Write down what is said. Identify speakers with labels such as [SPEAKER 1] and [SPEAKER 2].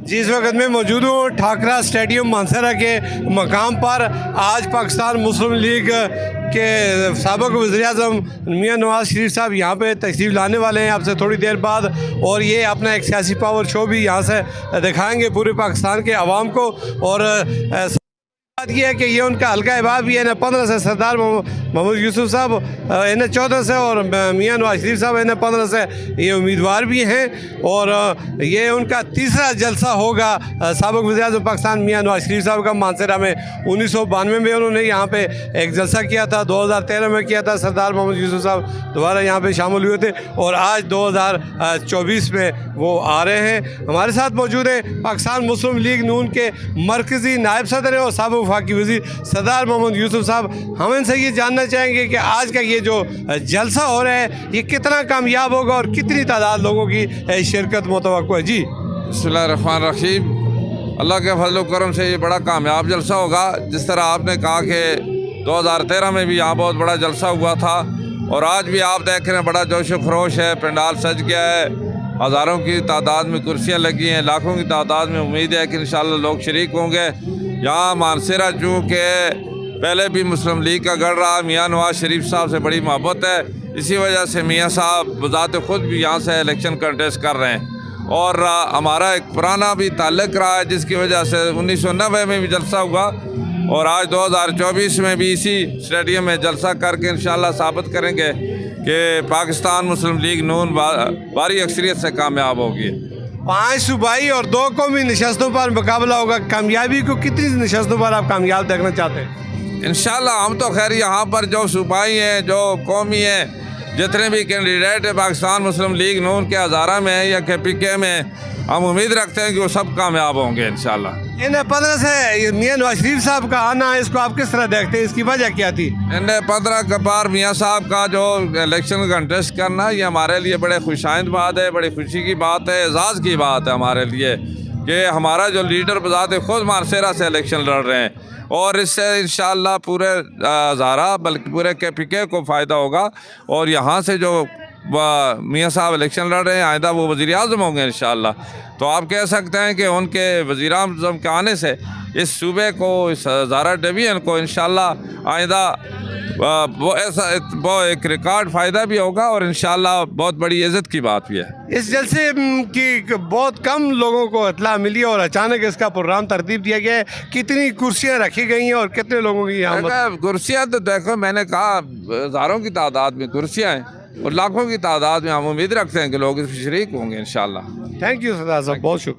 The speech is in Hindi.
[SPEAKER 1] जी, इस वक्त मैं मौजूद हूँ ठाकरा स्टेडियम मानसरा के मकाम पर। आज पाकिस्तान मुस्लिम लीग के साबिक़ वज़ीर-ए-आज़म मियां नवाज़ शरीफ साहब यहाँ पे तशरीफ़ लाने वाले हैं आपसे थोड़ी देर बाद, और ये अपना एक सियासी पावर शो भी यहाँ से दिखाएंगे पूरे पाकिस्तान के अवाम को। और बात यह है कि ये उनका हल्का अहबाब भी है N15 से सरदार मोहम्मद यूसुफ साहब N14 से, और मियां नवाज शरीफ साहब N15 से ये उम्मीदवार भी हैं। और ये उनका तीसरा जलसा होगा साबिक़ वज़ीर-ए-आज़म पाकिस्तान मियां नवाज शरीफ साहब का। मानसरा में 1992 में उन्होंने यहाँ पे एक जलसा किया था, 2013 में किया था, सरदार मोहम्मद यूसुफ साहब दोबारा यहाँ पे शामिल हुए थे, और आज 2024 में वो आ रहे हैं। हमारे साथ मौजूद है पाकिस्तान मुस्लिम लीग नून के मरकज़ी नायब सदर और साबिक़ वफाकी वज़ीर सरदार मोहम्मद यूसुफ साहब। हम इनसे ये जानना चाहेंगे कि आज का ये जो जलसा हो रहा है ये कितना कामयाब होगा और कितनी तादाद लोगों की शिरकत मुतवक्को है। जी,
[SPEAKER 2] बिस्मिल्लाहिर्रहमानिर्रहीम। अल्लाह के फजल करम से ये बड़ा कामयाब जलसा होगा। जिस तरह आपने कहा कि 2013 में भी यहाँ बहुत बड़ा जलसा हुआ था, और आज भी आप देख रहे हैं बड़ा जोश व खरोश है, पंडाल सज गया है, हज़ारों की तादाद में कुर्सियाँ लगी हैं, लाखों की तादाद में उम्मीद है कि इंशाअल्लाह लोग शरीक होंगे। यहाँ मानसरा चूँकि पहले भी मुस्लिम लीग का गढ़ रहा, मियां नवाज शरीफ साहब से बड़ी मोहब्बत है, इसी वजह से मियां साहब बज़ात ख़ुद भी यहाँ से इलेक्शन कंटेस्ट कर रहे हैं। और हमारा एक पुराना भी ताल्लुक़ रहा है, जिसकी वजह से 1990 में भी जलसा हुआ, और आज 2024 में भी इसी स्टेडियम में जलसा करके इंशाअल्लाह साबित करेंगे कि पाकिस्तान मुस्लिम लीग नून भारी अक्सरियत से कामयाब होगी।
[SPEAKER 1] 5 सूबाई और 2 कौमी नशस्तों पर मुकाबला होगा। कामयाबी को कितनी नशस्तों पर आप कामयाब देखना चाहते हैं?
[SPEAKER 2] इंशाअल्लाह हम तो खैर यहाँ पर जो सूबाई हैं, जो कौमी हैं, जितने भी कैंडिडेट हैं पाकिस्तान मुस्लिम लीग नून के हज़ारा में या KPK में, हम उम्मीद रखते हैं कि वो सब कामयाब होंगे इंशाअल्लाह।
[SPEAKER 1] N15 से मियां नवाज शरीफ साहब का आना, इसको आप किस तरह देखते हैं? इसकी वजह क्या थी?
[SPEAKER 2] N15 के बार मियां साहब का जो इलेक्शन कंटेस्ट करना, ये हमारे लिए बड़े खुशाइंद बात है, बड़ी खुशी की बात है, एजाज़ की बात है हमारे लिए कि हमारा जो लीडर बज़ात ख़ुद मानसरा से इलेक्शन लड़ रहे हैं, और इससे इंशाअल्लाह पूरे हज़ारा बल्कि पूरे KPK को फ़ायदा होगा। और यहाँ से जो मियां साहब इलेक्शन लड़ रहे हैं, आइंदा वो वज़ीर-ए-आज़म होंगे इंशाअल्लाह। तो आप कह सकते हैं कि उनके वज़ीर-ए-आज़म के आने से इस सूबे को, इस हज़ारा डिवीज़न को इंशाअल्लाह आइंदा वो एक रिकॉर्ड फ़ायदा भी होगा, और इंशाअल्लाह बहुत बड़ी इज़्ज़त की बात भी है।
[SPEAKER 1] इस जलसे की बहुत कम लोगों को इत्तला मिली और अचानक इसका प्रोग्राम तरतीब दिया गया है। कितनी कुर्सियाँ रखी गई हैं और कितने लोगों की यहाँ?
[SPEAKER 2] कुर्सियाँ तो देखो, मैंने कहा हज़ारों की तादाद में कुर्सियाँ हैं और लाखों की तादाद में हम उम्मीद रखते हैं कि लोग इसमें शरीक होंगे इंशाअल्लाह।
[SPEAKER 1] थैंक यू सरदार साहब, बहुत शुक्रिया।